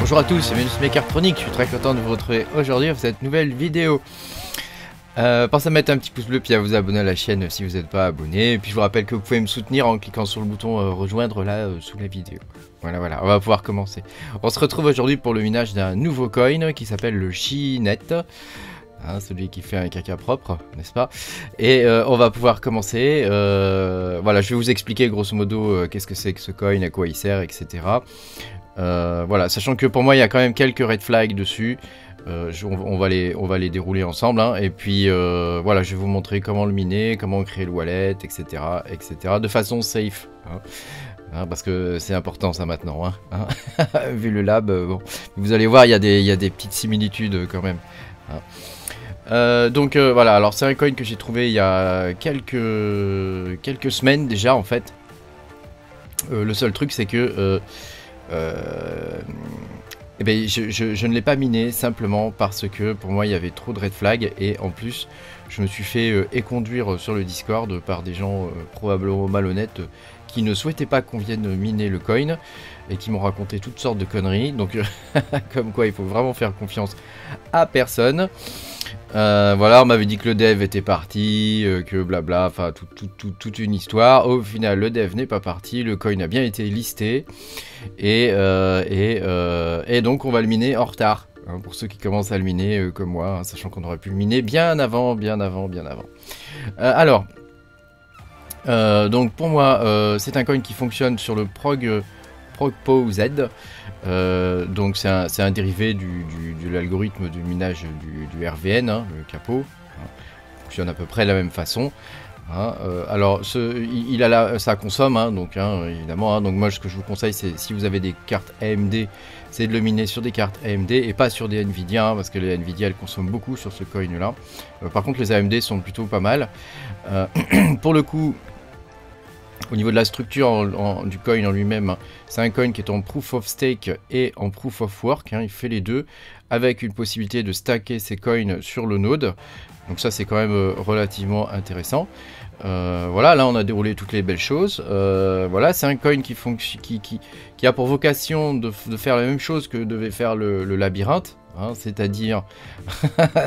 Bonjour à tous, c'est Mecartronic, je suis très content de vous retrouver aujourd'hui pour cette nouvelle vidéo. Pensez à mettre un petit pouce bleu puis à vous abonner à la chaîne si vous n'êtes pas abonné. Et puis je vous rappelle que vous pouvez me soutenir en cliquant sur le bouton rejoindre là sous la vidéo. Voilà, on va pouvoir commencer. On se retrouve aujourd'hui pour le minage d'un nouveau coin qui s'appelle le Chinet. Hein, celui qui fait un caca propre, n'est-ce pas? Et on va pouvoir commencer. Voilà, je vais vous expliquer grosso modo qu'est-ce que c'est que ce coin, à quoi il sert, etc. Voilà, sachant que pour moi il y a quand même quelques red flags dessus. On va les dérouler ensemble, hein. Et puis voilà, je vais vous montrer comment le miner, comment créer le wallet, etc. de façon safe, hein, parce que c'est important ça maintenant, hein. Vu le lab, bon, vous allez voir, il y a des petites similitudes quand même, hein. Donc voilà, alors c'est un coin que j'ai trouvé il y a quelques semaines déjà en fait. Le seul truc c'est que eh ben, je ne l'ai pas miné simplement parce que pour moi il y avait trop de red flags et en plus je me suis fait éconduire sur le Discord par des gens probablement malhonnêtes qui ne souhaitaient pas qu'on vienne miner le coin et qui m'ont raconté toutes sortes de conneries. Donc comme quoi il faut vraiment faire confiance à personne. Voilà, on m'avait dit que le dev était parti, que blabla, enfin toute une histoire. Au final, le dev n'est pas parti, le coin a bien été listé et donc on va le miner en retard, hein, pour ceux qui commencent à le miner comme moi, hein, sachant qu'on aurait pu le miner bien avant. Alors, donc pour moi, c'est un coin qui fonctionne sur le ProgPoZ. Donc c'est un dérivé de l'algorithme du minage du RVN, hein, le capot, hein, fonctionne à peu près de la même façon, hein. Alors ça consomme, hein, donc hein, évidemment, hein, donc moi ce que je vous conseille c'est si vous avez des cartes AMD, c'est de le miner sur des cartes AMD et pas sur des Nvidia, hein, parce que les Nvidia elles consomment beaucoup sur ce coin là. Par contre les AMD sont plutôt pas mal. Pour le coup, au niveau de la structure du coin en lui-même, hein, c'est un coin qui est en Proof of Stake et en Proof of Work, hein, il fait les deux, avec une possibilité de stacker ses coins sur le node. Donc ça c'est quand même relativement intéressant. Voilà, là on a déroulé toutes les belles choses. Voilà, c'est un coin qui a pour vocation de faire la même chose que devait faire le labyrinthe. Hein, c'est-à-dire,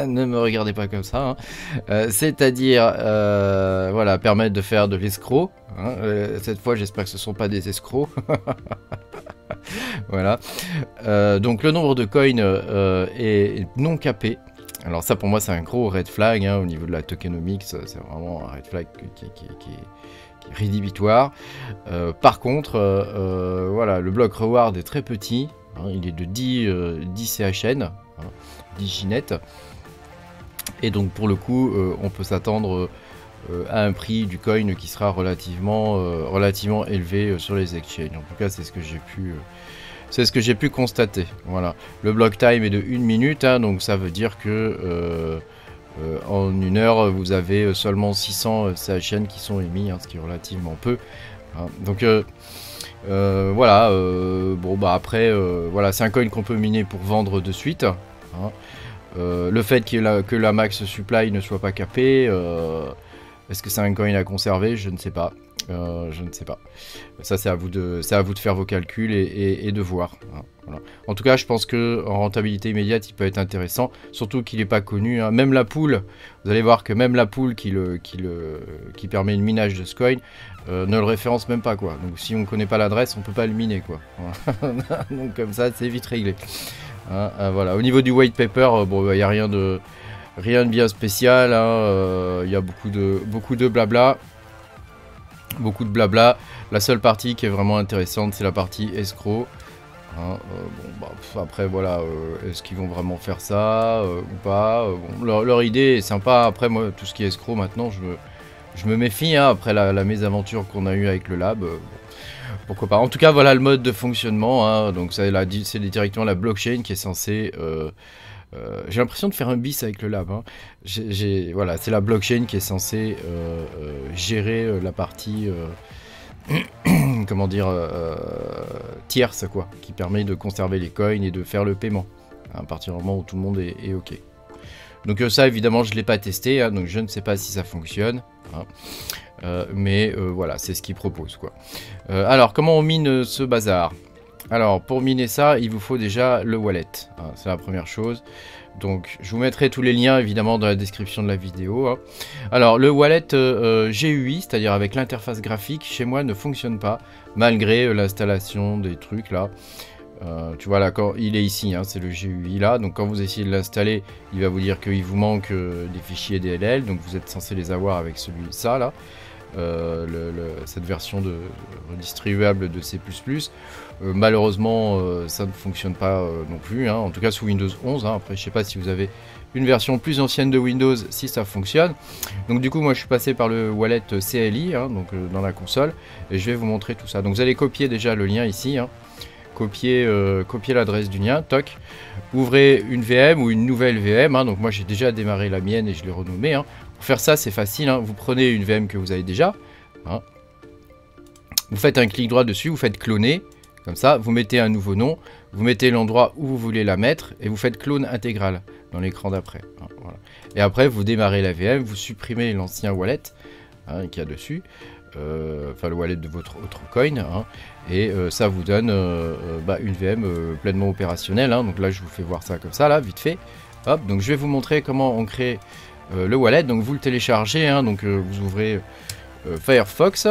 ne me regardez pas comme ça, hein, c'est-à-dire, voilà, permettre de faire de l'escroc, hein, cette fois j'espère que ce ne sont pas des escrocs. Voilà, donc le nombre de coins est non capé. Alors ça pour moi c'est un gros red flag, hein, au niveau de la tokenomics, c'est vraiment un red flag qui est rédhibitoire. Par contre, voilà, le block reward est très petit. Il est de 10 CHN, hein, 10 ginettes. Et donc pour le coup, on peut s'attendre à un prix du coin qui sera relativement élevé sur les exchanges. En tout cas, c'est ce que j'ai pu constater. Voilà. Le block time est de 1 minute, hein, donc ça veut dire que en 1 heure, vous avez seulement 600 CHN qui sont émis, hein, ce qui est relativement peu, hein. Donc voilà, bon bah après voilà, c'est un coin qu'on peut miner pour vendre de suite, hein. Le fait que la max supply ne soit pas capée, est-ce que c'est un coin à conserver? Je ne sais pas. Je ne sais pas. Ça c'est à vous de faire vos calculs et de voir, hein, voilà. En tout cas je pense que en rentabilité immédiate il peut être intéressant, surtout qu'il n'est pas connu, hein. Même la pool, vous allez voir que même la pool qui permet le minage de ce coin ne le référence même pas, quoi. Donc si on ne connaît pas l'adresse on peut pas le miner, quoi. Donc comme ça c'est vite réglé, hein, voilà. Au niveau du white paper, bon il n'y a rien de bien spécial, hein. Il y a beaucoup de blabla. Beaucoup de blabla. La seule partie qui est vraiment intéressante c'est la partie escroc, hein. Bon, bah, après voilà, est-ce qu'ils vont vraiment faire ça ou pas, bon, leur idée est sympa. Après moi tout ce qui est escroc maintenant je me méfie, hein, après la mésaventure qu'on a eue avec le lab, pourquoi pas. En tout cas voilà le mode de fonctionnement, hein. Donc c'est directement la blockchain qui est censée j'ai l'impression de faire un bis avec le lab, hein. Voilà, c'est la blockchain qui est censée gérer la partie comment dire, tierce, quoi, qui permet de conserver les coins et de faire le paiement à partir du moment où tout le monde est ok. Donc ça évidemment je ne l'ai pas testé, hein, donc je ne sais pas si ça fonctionne, hein. Mais voilà, c'est ce qu'ils proposent, quoi. Alors comment on mine ce bazar? Alors, pour miner ça, il vous faut déjà le wallet. Hein, c'est la première chose. Donc, je vous mettrai tous les liens, évidemment, dans la description de la vidéo. Hein. Alors, le wallet GUI, c'est-à-dire avec l'interface graphique, chez moi, ne fonctionne pas, malgré l'installation des trucs, là. Tu vois, là, quand il est ici, hein, c'est le GUI, là. Donc, quand vous essayez de l'installer, il va vous dire qu'il vous manque des fichiers DLL. Donc, vous êtes censé les avoir avec ça, là. Cette version redistribuable de C++. Malheureusement, ça ne fonctionne pas non plus, hein, en tout cas sous Windows 11. Hein. Après, je ne sais pas si vous avez une version plus ancienne de Windows, si ça fonctionne. Donc du coup, moi, je suis passé par le wallet CLI, hein, donc dans la console, et je vais vous montrer tout ça. Donc vous allez copier déjà le lien ici, hein. Copier l'adresse du lien, toc. Ouvrez une VM ou une nouvelle VM, hein. Donc moi, j'ai déjà démarré la mienne et je l'ai renommée, hein. Pour faire ça, c'est facile, hein. Vous prenez une VM que vous avez déjà, hein. Vous faites un clic droit dessus, vous faites cloner, comme ça, vous mettez un nouveau nom, vous mettez l'endroit où vous voulez la mettre, et vous faites clone intégral dans l'écran d'après. Hein, voilà. Et après, vous démarrez la VM, vous supprimez l'ancien wallet, hein, qu'il y a dessus, enfin le wallet de votre autre coin, hein, et ça vous donne une VM pleinement opérationnelle. Hein. Donc là, je vous fais voir ça comme ça, là, vite fait. Hop, donc je vais vous montrer comment on crée le wallet. Donc vous le téléchargez, hein, donc vous ouvrez Firefox,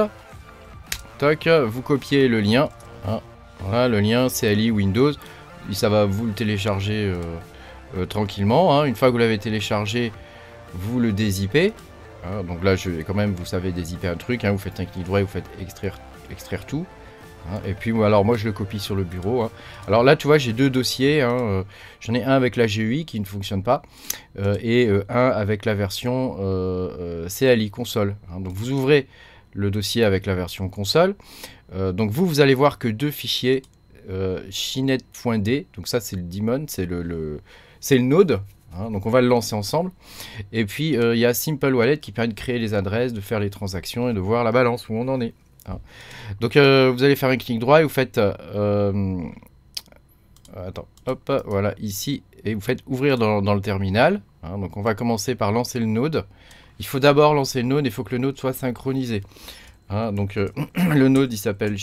toc, vous copiez le lien, hein, voilà le lien CLI Windows, et ça va vous le télécharger tranquillement, hein. Une fois que vous l'avez téléchargé, vous le dézippez, hein. Donc là je vais quand même, vous savez dézipper un truc, hein. Vous faites un clic droit et vous faites extraire tout, hein. Et puis alors moi je le copie sur le bureau, hein. Alors là tu vois j'ai deux dossiers, hein. J'en ai un avec la GUI qui ne fonctionne pas et un avec la version CLI console, hein. Donc vous ouvrez le dossier avec la version console. Donc vous allez voir que deux fichiers chinet.d, donc ça c'est le daemon, c'est le node, hein, donc on va le lancer ensemble. Et puis il y a Simple Wallet qui permet de créer les adresses, de faire les transactions et de voir la balance où on en est, hein. Donc vous allez faire un clic droit et vous faites attends, hop, voilà ici, et vous faites ouvrir dans le terminal, hein. Donc on va commencer par lancer le node. Il faut d'abord lancer le node, il faut que le node soit synchronisé, hein. Donc le node il s'appelle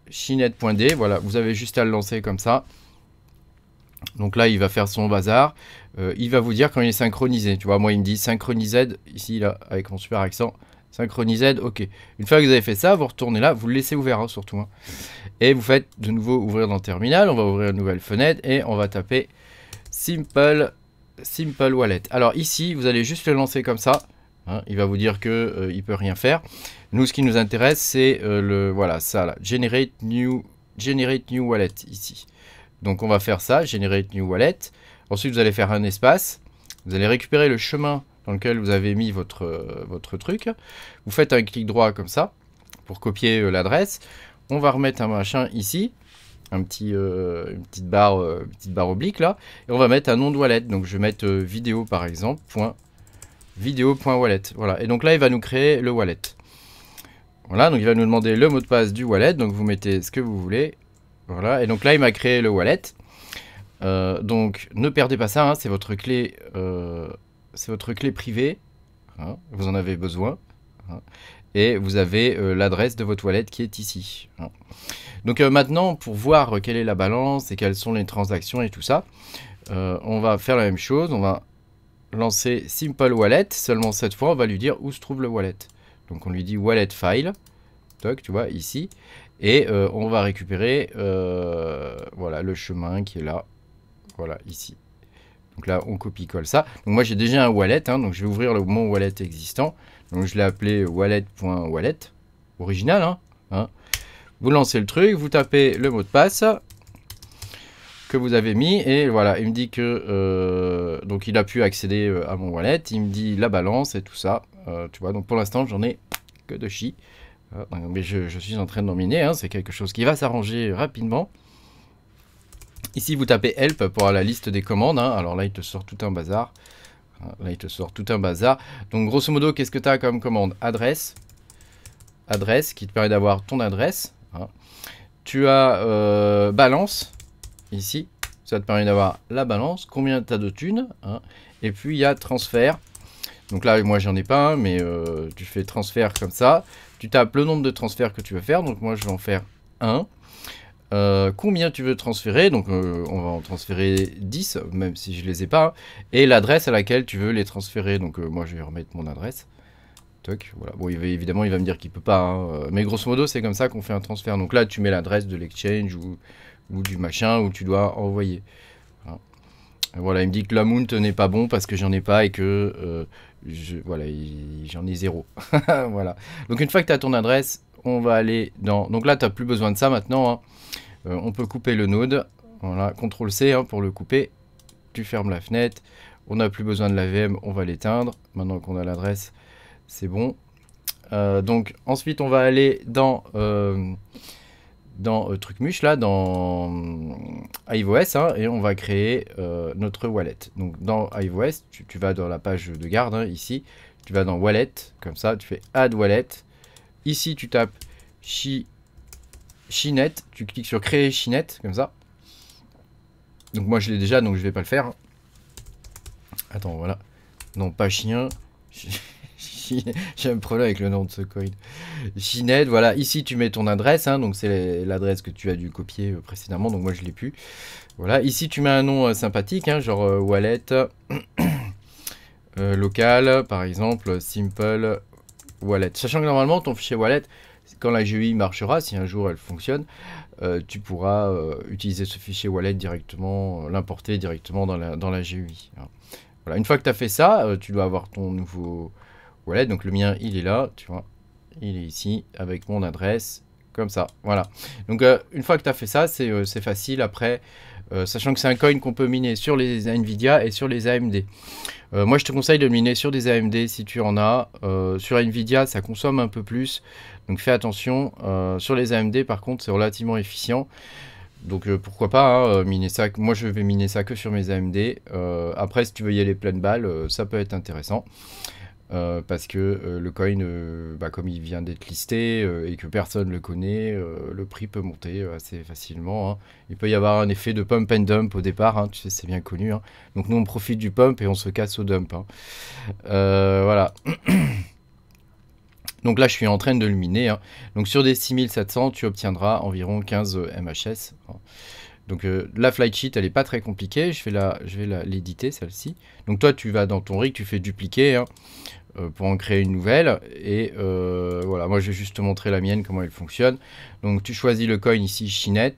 chinet.d, voilà, vous avez juste à le lancer comme ça. Donc là il va faire son bazar, il va vous dire quand il est synchronisé, tu vois, moi il me dit synchronised, ici là, avec mon super accent, synchronised, ok. Une fois que vous avez fait ça, vous retournez là, vous le laissez ouvert, hein, surtout, hein. Et vous faites de nouveau ouvrir dans le terminal, on va ouvrir une nouvelle fenêtre et on va taper Simple Wallet. Alors ici, vous allez juste le lancer comme ça, hein, il va vous dire que il peut rien faire. Nous, ce qui nous intéresse, c'est voilà, ça là, Generate New Wallet ici. Donc on va faire ça, Generate New Wallet. Ensuite, vous allez faire un espace. Vous allez récupérer le chemin dans lequel vous avez mis votre truc. Vous faites un clic droit comme ça pour copier l'adresse. On va remettre un machin ici, une petite barre oblique là, et on va mettre un nom de wallet. Donc je vais mettre vidéo par exemple, vidéo.wallet. Voilà, et donc là il va nous créer le wallet. Voilà, donc il va nous demander le mot de passe du wallet, donc vous mettez ce que vous voulez. Voilà, et donc là il m'a créé le wallet. Donc ne perdez pas ça, hein, c'est votre clé privée, hein, vous en avez besoin, hein, et vous avez l'adresse de votre wallet qui est ici, hein. Donc maintenant, pour voir quelle est la balance et quelles sont les transactions et tout ça, on va faire la même chose, on va lancer Simple Wallet, seulement cette fois on va lui dire où se trouve le wallet. Donc on lui dit wallet file, toc, tu vois ici, et on va récupérer voilà le chemin qui est là, voilà ici. Donc là on copie-colle ça. Donc moi j'ai déjà un wallet, hein, donc je vais ouvrir mon wallet existant. Donc je l'ai appelé wallet.wallet, original, hein. Vous lancez le truc, vous tapez le mot de passe que vous avez mis, et voilà, il me dit que donc il a pu accéder à mon wallet, il me dit la balance et tout ça, tu vois. Donc pour l'instant j'en ai que de chi, mais je suis en train d'en miner, hein, c'est quelque chose qui va s'arranger rapidement. Ici vous tapez help pour la liste des commandes, hein. Alors là il te sort tout un bazar. Là il te sort tout un bazar. Donc grosso modo qu'est-ce que tu as comme commande? Adresse qui te permet d'avoir ton adresse, hein. Tu as balance ici, ça te permet d'avoir la balance, combien tu as de thunes, hein. Et puis il y a transfert. Donc là, moi, j'en ai pas un, mais tu fais transfert comme ça. Tu tapes le nombre de transferts que tu veux faire. Donc moi, je vais en faire un. Combien tu veux transférer, donc on va en transférer 10, même si je les ai pas, et l'adresse à laquelle tu veux les transférer, donc moi je vais remettre mon adresse, toc, voilà, bon évidemment il va me dire qu'il peut pas, hein, mais grosso modo c'est comme ça qu'on fait un transfert, donc là tu mets l'adresse de l'exchange ou du machin où tu dois envoyer, voilà, il me dit que l'amount n'est pas bon parce que j'en ai pas et que voilà, j'en ai 0, voilà, donc une fois que tu as ton adresse, on va aller dans, donc là tu n'as plus besoin de ça maintenant, hein. On peut couper le node, voilà, CTRL-C hein, pour le couper, tu fermes la fenêtre, on n'a plus besoin de la VM, on va l'éteindre, maintenant qu'on a l'adresse, c'est bon. Donc ensuite on va aller dans TrucMuche, là, dans iOS, hein, et on va créer notre wallet. Donc dans iOS, tu vas dans la page de garde, hein, ici, tu vas dans Wallet, comme ça, tu fais Add Wallet, ici tu tapes Chinet, tu cliques sur créer Chinet, comme ça. Donc moi je l'ai déjà, donc je vais pas le faire. Attends, voilà. Non, pas chien. J'ai un problème avec le nom de ce coin. Chinet, voilà. Ici tu mets ton adresse, hein, donc c'est l'adresse que tu as dû copier précédemment, donc moi je l'ai plus. Voilà, ici tu mets un nom sympathique, hein, genre wallet, local, par exemple, simple wallet. Sachant que normalement ton fichier wallet, quand la GUI marchera, si un jour elle fonctionne, tu pourras utiliser ce fichier wallet directement, l'importer directement dans la GUI. Voilà. Une fois que tu as fait ça, tu dois avoir ton nouveau wallet. Donc le mien, il est là, tu vois. Il est ici, avec mon adresse, comme ça. Voilà. Donc une fois que tu as fait ça, c'est facile après, sachant que c'est un coin qu'on peut miner sur les Nvidia et sur les AMD. Moi, je te conseille de le miner sur des AMD si tu en as. Sur Nvidia, ça consomme un peu plus. Donc fais attention. Sur les AMD, par contre, c'est relativement efficient. Donc pourquoi pas miner ça. Moi, je vais miner ça que sur mes AMD. Après, si tu veux y aller pleine balle, ça peut être intéressant. Parce que le coin, comme il vient d'être listé et que personne le connaît, le prix peut monter assez facilement, hein. Il peut y avoir un effet de pump and dump au départ, hein, tu sais, c'est bien connu, hein. Donc nous on profite du pump et on se casse au dump, hein. Voilà. Donc là je suis en train de le miner, hein. Donc sur des 6700 tu obtiendras environ 15 MHS, hein. Donc la flight sheet elle est pas très compliquée, je vais l'éditer celle-ci. Donc toi tu vas dans ton rig, tu fais dupliquer, hein, pour en créer une nouvelle, et voilà, moi je vais juste te montrer la mienne, comment elle fonctionne. Donc tu choisis le coin ici, Chinet.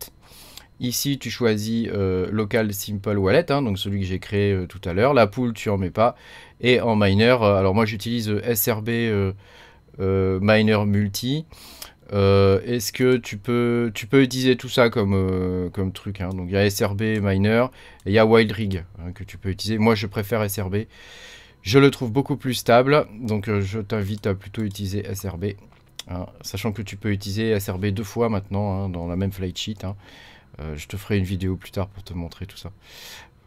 Ici tu choisis Local Simple Wallet, hein, donc celui que j'ai créé tout à l'heure. La pool tu en mets pas, et en miner, alors moi j'utilise SRB Miner Multi. Est-ce que tu peux utiliser tout ça comme truc, hein. Donc il y a SRB Miner et il y a Wild Rig, hein, que tu peux utiliser. Moi je préfère SRB. Je le trouve beaucoup plus stable, donc je t'invite à plutôt utiliser SRB, hein, sachant que tu peux utiliser SRB 2 fois maintenant, hein, dans la même flight sheet, hein. Je te ferai une vidéo plus tard pour te montrer tout ça.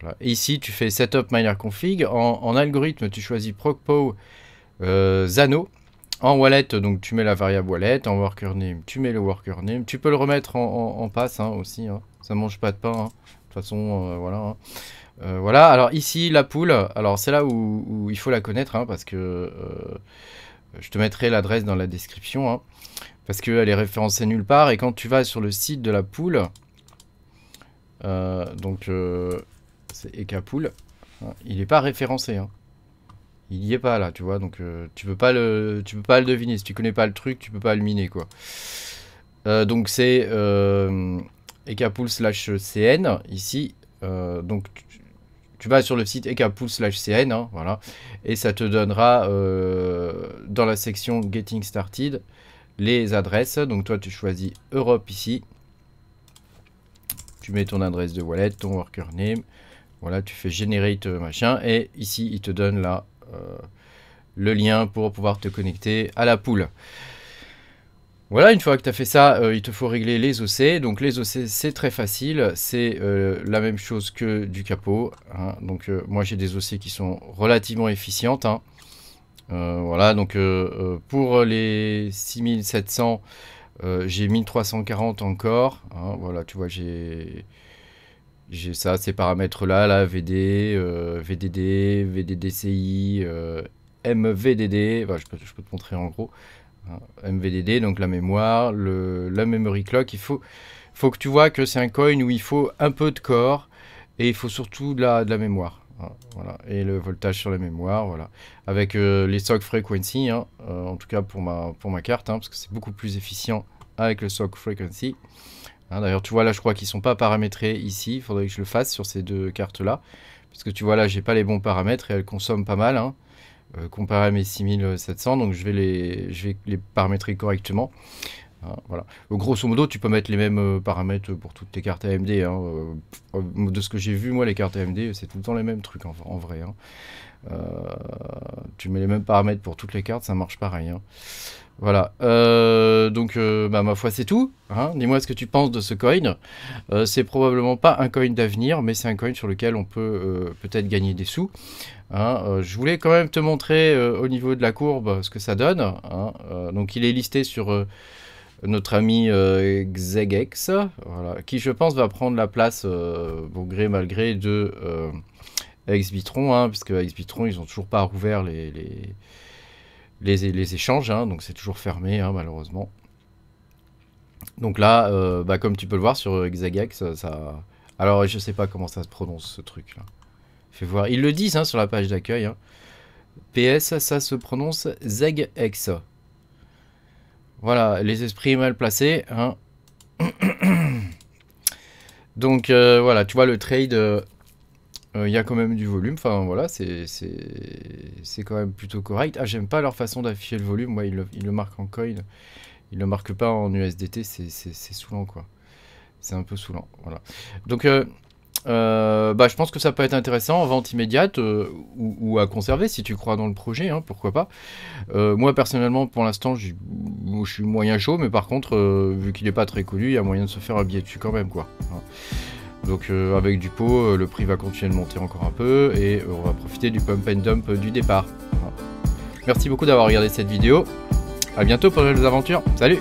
Voilà. Et ici tu fais Setup Miner Config, en algorithme tu choisis ProcPow Zano, en wallet donc tu mets la variable wallet, en worker name tu mets le worker name, tu peux le remettre en passe, hein, aussi, hein. Ça mange pas de pain, hein. De toute façon voilà, hein. Voilà, alors ici la pool, alors c'est là où il faut la connaître, hein, parce que je te mettrai l'adresse dans la description, hein, parce qu'elle est référencée nulle part, et quand tu vas sur le site de la pool, donc c'est Ekapool, hein, il n'est pas référencé, hein. Il n'y est pas là, tu vois, donc tu peux pas le deviner, si tu connais pas le truc, tu peux pas le miner, quoi. Donc c'est ekapool/cn ici, donc tu vas sur le site ekapool/cn, hein, voilà, et ça te donnera dans la section Getting Started les adresses. Donc toi tu choisis Europe ici, tu mets ton adresse de wallet, ton worker name, voilà, tu fais Generate machin, et ici il te donne là le lien pour pouvoir te connecter à la pool. Voilà, une fois que tu as fait ça, il te faut régler les OC. Donc les OC, c'est très facile. C'est la même chose que du capot, hein. Donc moi, j'ai des OC qui sont relativement efficientes, hein. Voilà, donc pour les 6700, j'ai 1340 encore, hein. Voilà, tu vois, j'ai ça, ces paramètres-là, là, VD, VDD, VDDCI, MVDD, je peux te montrer en gros, hein, MVDD, donc la mémoire, la memory clock. Il faut que tu vois que c'est un coin où il faut un peu de core et il faut surtout de la mémoire. Hein, voilà. Et le voltage sur la mémoire, voilà. Avec les SOC frequency, hein, en tout cas pour ma carte, hein, parce que c'est beaucoup plus efficient avec le SOC frequency. Hein, d'ailleurs, tu vois là, je crois qu'ils sont pas paramétrés ici. Il faudrait que je le fasse sur ces deux cartes-là. Parce que tu vois là, j'ai pas les bons paramètres et elles consomment pas mal. Hein, comparé à mes 6700, donc je vais les paramétrer correctement. Hein, voilà. Grosso modo, tu peux mettre les mêmes paramètres pour toutes tes cartes AMD. Hein, de ce que j'ai vu, moi, les cartes AMD, c'est tout le temps les mêmes trucs en vrai. Hein. Tu mets les mêmes paramètres pour toutes les cartes, ça marche pareil. Hein. Voilà. Donc, ma foi, c'est tout. Hein. Dis-moi ce que tu penses de ce coin. C'est probablement pas un coin d'avenir, mais c'est un coin sur lequel on peut peut-être gagner des sous. Hein. Je voulais quand même te montrer au niveau de la courbe ce que ça donne. Hein. Donc, il est listé sur notre ami Xegex, voilà, qui je pense va prendre la place, bon gré mal gré, de Xbitron, hein, puisque Xbitron, ils ont toujours pas rouvert les échanges, hein, donc c'est toujours fermé, hein, malheureusement. Donc là, comme tu peux le voir sur Xegex, ça... Alors, je sais pas comment ça se prononce, ce truc-là. Fais voir. Ils le disent hein, sur la page d'accueil. Hein. PS, ça se prononce Xegex. Voilà, les esprits mal placés. Hein. Donc, voilà, tu vois, le trade... il y a quand même du volume, enfin voilà, c'est quand même plutôt correct. Ah, j'aime pas leur façon d'afficher le volume, moi, ils le marquent en coin, ils le marquent pas en USDT, c'est saoulant, quoi. C'est un peu saoulant, voilà. Donc, je pense que ça peut être intéressant en vente immédiate ou à conserver si tu crois dans le projet, hein, pourquoi pas. Moi, personnellement, pour l'instant, je suis moyen chaud, mais par contre, vu qu'il n'est pas très connu, il y a moyen de se faire un billet dessus quand même, quoi. Hein. Donc avec du pot, le prix va continuer de monter encore un peu et on va profiter du pump and dump du départ. Voilà. Merci beaucoup d'avoir regardé cette vidéo. A bientôt pour de nouvelles aventures. Salut!